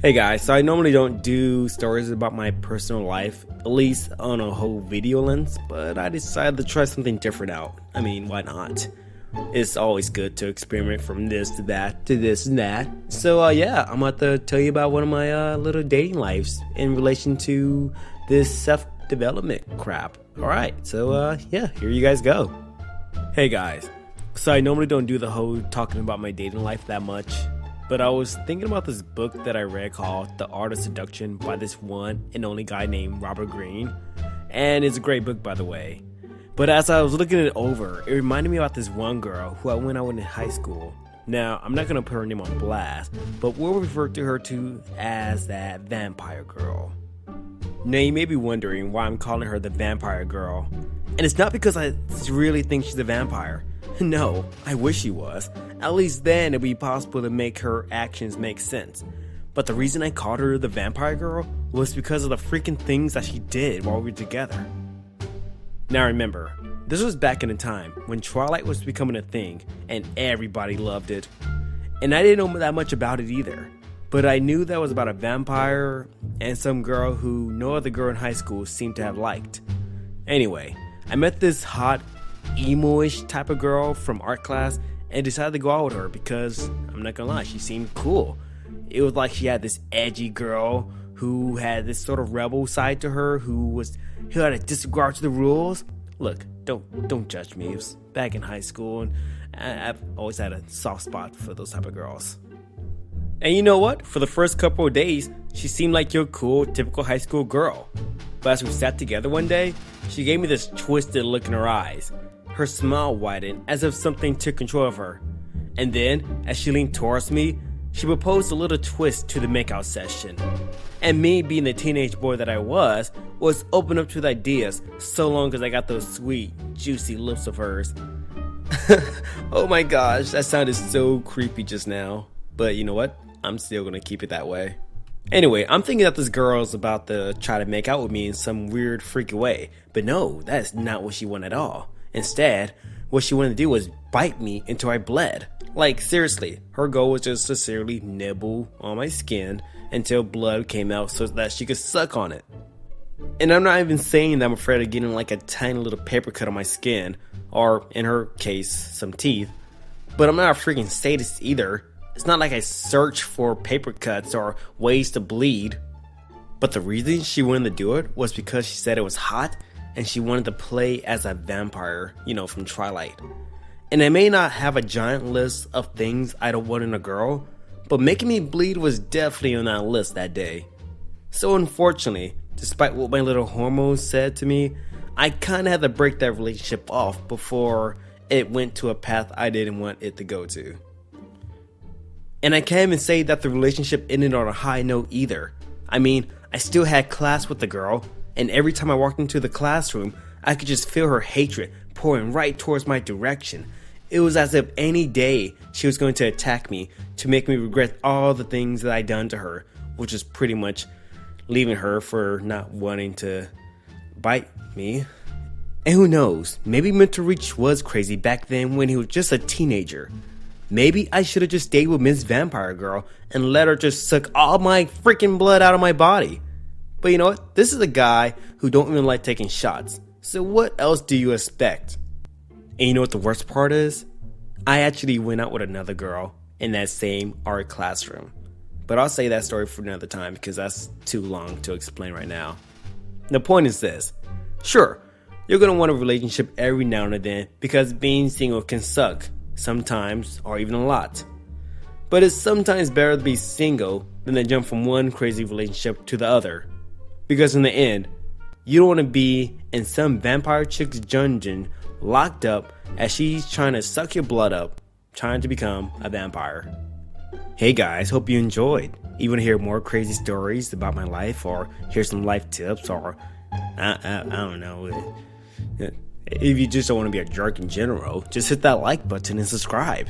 Hey guys, so I normally don't do stories about my personal life, at least on a whole video lens, but I decided to try something different out. I mean, why not? It's always good to experiment from this to that to this and that. So yeah, I'm about to tell you about one of my little dating lives in relation to this self-development crap. Alright, so yeah, here you guys go. Hey guys, so I normally don't do the whole talking about my dating life that much. But I was thinking about this book that I read called The Art of Seduction by this one and only guy named Robert Greene. And it's a great book, by the way. But as I was looking it over, it reminded me about this one girl who I went out with in high school. Now, I'm not going to put her name on blast, but we'll refer to her as that vampire girl. Now, you may be wondering why I'm calling her the vampire girl. And it's not because I really think she's a vampire. No, I wish she was. At least then it'd be possible to make her actions make sense. But the reason I called her the vampire girl was because of the freaking things that she did while we were together. Now remember, this was back in a time when Twilight was becoming a thing and everybody loved it. And I didn't know that much about it either. But I knew that it was about a vampire and some girl who no other girl in high school seemed to have liked. Anyway, I met this hot, emo-ish type of girl from art class and decided to go out with her because, I'm not gonna lie, she seemed cool. It was like she had this edgy girl who had this sort of rebel side to her who had a disregard to the rules. Look, don't judge me. It was back in high school and I've always had a soft spot for those type of girls. And you know what? For the first couple of days, she seemed like your cool, typical high school girl. But as we sat together one day, she gave me this twisted look in her eyes. Her smile widened as if something took control of her. And then, as she leaned towards me, she proposed a little twist to the makeout session. And me, being the teenage boy that I was open up to the ideas so long as I got those sweet, juicy lips of hers. Oh my gosh, that sounded so creepy just now. But you know what? I'm still gonna keep it that way. Anyway, I'm thinking that this girl's about to try to make out with me in some weird, freaky way. But no, that is not what she wanted at all. Instead, what she wanted to do was bite me until I bled. Like, seriously, her goal was just to seriously nibble on my skin until blood came out so that she could suck on it. And I'm not even saying that I'm afraid of getting like a tiny little paper cut on my skin, or in her case, some teeth. But I'm not a freaking sadist either. It's not like I search for paper cuts or ways to bleed. But the reason she wanted to do it was because she said it was hot and she wanted to play as a vampire, from Twilight. And I may not have a giant list of things I don't want in a girl, but making me bleed was definitely on that list that day. So unfortunately, despite what my little hormones said to me, I kinda had to break that relationship off before it went to a path I didn't want it to go to. And I can't even say that the relationship ended on a high note either. I mean, I still had class with the girl, and every time I walked into the classroom, I could just feel her hatred pouring right towards my direction. It was as if any day she was going to attack me to make me regret all the things that I'd done to her, which is pretty much leaving her for not wanting to bite me. And who knows, maybe MentalReach was crazy back then when he was just a teenager. Maybe I should have just stayed with Miss Vampire Girl and let her just suck all my freaking blood out of my body. But you know what? This is a guy who don't even like taking shots. So what else do you expect? And you know what the worst part is? I actually went out with another girl in that same art classroom. But I'll say that story for another time because that's too long to explain right now. The point is this. Sure, you're going to want a relationship every now and then because being single can suck. Sometimes, or even a lot. But it's sometimes better to be single than to jump from one crazy relationship to the other. Because in the end, you don't want to be in some vampire chick's dungeon locked up as she's trying to suck your blood up, trying to become a vampire. Hey guys, hope you enjoyed. You want to hear more crazy stories about my life or hear some life tips or I don't know. If you just don't want to be a jerk in general, just hit that like button and subscribe.